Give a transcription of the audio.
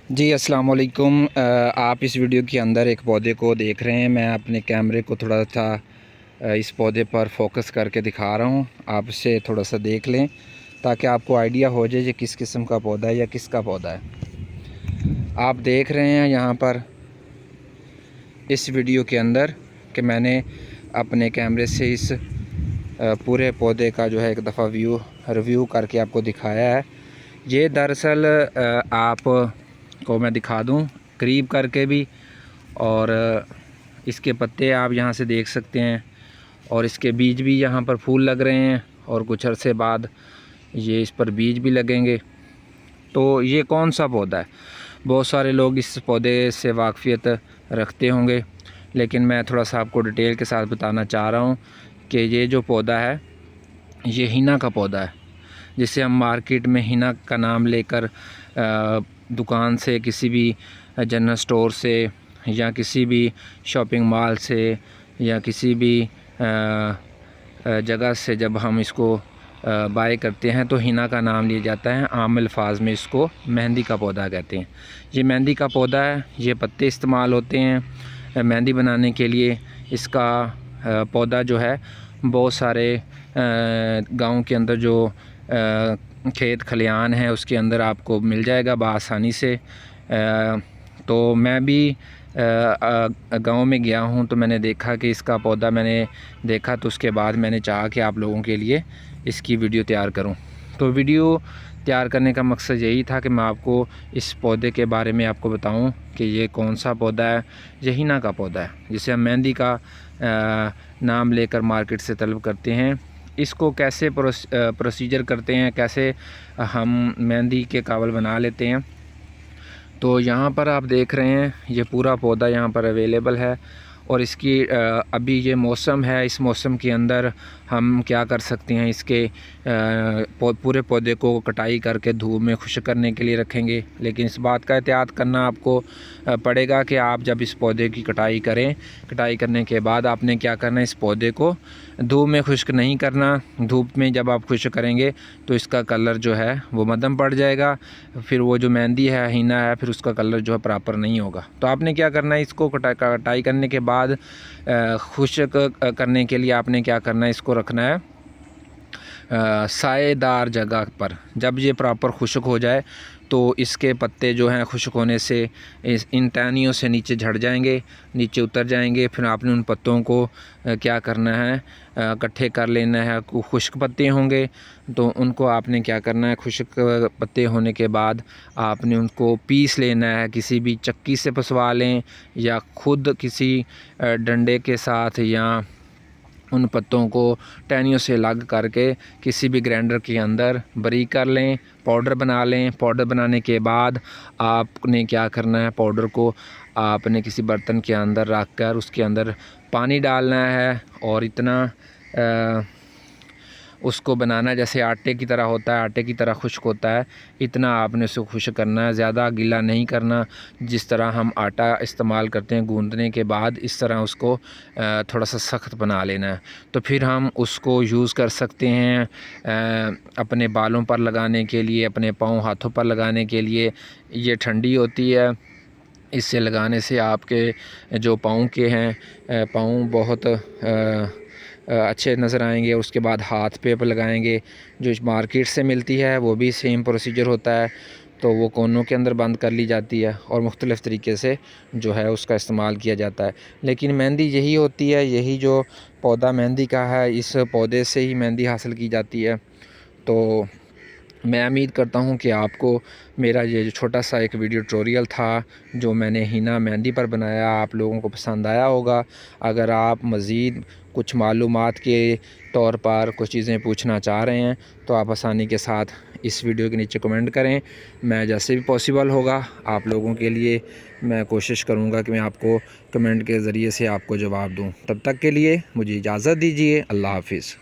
जी अस्सलाम वालेकुम। आप इस वीडियो के अंदर एक पौधे को देख रहे हैं। मैं अपने कैमरे को थोड़ा सा इस पौधे पर फोकस करके दिखा रहा हूँ। आप इसे थोड़ा सा देख लें ताकि आपको आइडिया हो जाए ये किस किस्म का पौधा है या किसका पौधा है। आप देख रहे हैं यहाँ पर इस वीडियो के अंदर कि मैंने अपने कैमरे से इस पूरे पौधे का जो है एक दफ़ा रिव्यू करके आपको दिखाया है। ये दरअसल आप को मैं दिखा दूं करीब करके भी, और इसके पत्ते आप यहाँ से देख सकते हैं, और इसके बीज भी यहाँ पर फूल लग रहे हैं और कुछ अरसे बाद ये इस पर बीज भी लगेंगे। तो ये कौन सा पौधा है? बहुत सारे लोग इस पौधे से वाकफ़ियत रखते होंगे, लेकिन मैं थोड़ा सा आपको डिटेल के साथ बताना चाह रहा हूँ कि ये जो पौधा है ये हिना का पौधा है, जिसे हम मार्केट में हिना का नाम लेकर दुकान से, किसी भी जनरल स्टोर से या किसी भी शॉपिंग मॉल से या किसी भी जगह से जब हम इसको बाय करते हैं तो हिना का नाम लिया जाता है। आम अल्फाज में इसको मेहंदी का पौधा कहते हैं। ये मेहंदी का पौधा है। ये पत्ते इस्तेमाल होते हैं मेहंदी बनाने के लिए। इसका पौधा जो है बहुत सारे गांव के अंदर जो खेत खलियान है उसके अंदर आपको मिल जाएगा बआसानी से। तो मैं भी गांव में गया हूं तो मैंने देखा कि इसका पौधा मैंने देखा, तो उसके बाद मैंने चाहा कि आप लोगों के लिए इसकी वीडियो तैयार करूं। तो वीडियो तैयार करने का मकसद यही था कि मैं आपको इस पौधे के बारे में आपको बताऊं कि ये कौन सा पौधा है। ये हिना का पौधा है जिसे हम मेहंदी का नाम लेकर मार्केट से तलब करते हैं। इसको कैसे प्रोसीजर करते हैं, कैसे हम मेहंदी के काबिल बना लेते हैं। तो यहाँ पर आप देख रहे हैं ये पूरा पौधा यहाँ पर अवेलेबल है, और इसकी अभी ये मौसम है। इस मौसम के अंदर हम क्या कर सकते हैं, इसके पूरे पौधे को कटाई करके धूप में खुश्क करने के लिए रखेंगे। लेकिन इस बात का एहतियात करना आपको पड़ेगा कि आप जब इस पौधे की कटाई करें, कटाई करने के बाद आपने क्या करना है, इस पौधे को धूप में खुश्क नहीं करना। धूप में जब आप खुश्क करेंगे तो इसका कलर जो है वो मद्धम पड़ जाएगा, फिर वो जो मेहंदी है, हिना है, फिर उसका कलर जो है प्रॉपर नहीं होगा। तो आपने क्या करना है, इसको कटाई करने के बाद खुश्क करने के लिए आपने क्या करना है, इसको रखना है साएदार जगह पर। जब ये प्रॉपर खुश्क हो जाए तो इसके पत्ते जो हैं खुश्क होने से इन टहनियों से नीचे झड़ जाएंगे, नीचे उतर जाएंगे। फिर आपने उन पत्तों को क्या करना है, इकट्ठे कर लेना है। खुश्क पत्ते होंगे तो उनको आपने क्या करना है, खुश्क पत्ते होने के बाद आपने उनको पीस लेना है। किसी भी चक्की से पिसवा लें या ख़ुद किसी डंडे के साथ, या उन पत्तों को टहनियों से अलग करके किसी भी ग्राइंडर के अंदर बारीक कर लें, पाउडर बना लें। पाउडर बनाने के बाद आपने क्या करना है, पाउडर को आपने किसी बर्तन के अंदर रख कर उसके अंदर पानी डालना है, और इतना उसको बनाना जैसे आटे की तरह होता है, आटे की तरह खुश्क होता है, इतना आपने उसको खुश्क करना है। ज़्यादा गीला नहीं करना। जिस तरह हम आटा इस्तेमाल करते हैं गूंदने के बाद, इस तरह उसको थोड़ा सा सख्त बना लेना है। तो फिर हम उसको यूज़ कर सकते हैं अपने बालों पर लगाने के लिए, अपने पाँव हाथों पर लगाने के लिए। ये ठंडी होती है, इससे लगाने से आपके जो पाँव के हैं, पाँव बहुत अच्छे नज़र आएंगे। उसके बाद हाथ पे लगाएंगे, जो मार्केट से मिलती है वो भी सेम प्रोसीजर होता है। तो वो कोनों के अंदर बंद कर ली जाती है और मुख्तलिफ़ तरीके से जो है उसका इस्तेमाल किया जाता है। लेकिन मेहंदी यही होती है, यही जो पौधा मेहंदी का है, इस पौधे से ही मेहंदी हासिल की जाती है। तो मैं उम्मीद करता हूँ कि आपको मेरा ये जो छोटा सा एक वीडियो ट्यूटोरियल था जो मैंने हिना मेहंदी पर बनाया, आप लोगों को पसंद आया होगा। अगर आप मज़ीद कुछ मालूमात के तौर पर कुछ चीज़ें पूछना चाह रहे हैं तो आप आसानी के साथ इस वीडियो के नीचे कमेंट करें। मैं जैसे भी पॉसिबल होगा आप लोगों के लिए मैं कोशिश करूँगा कि मैं आपको कमेंट के ज़रिए से आपको जवाब दूँ। तब तक के लिए मुझे इजाज़त दीजिए। अल्लाह हाफ़िज़।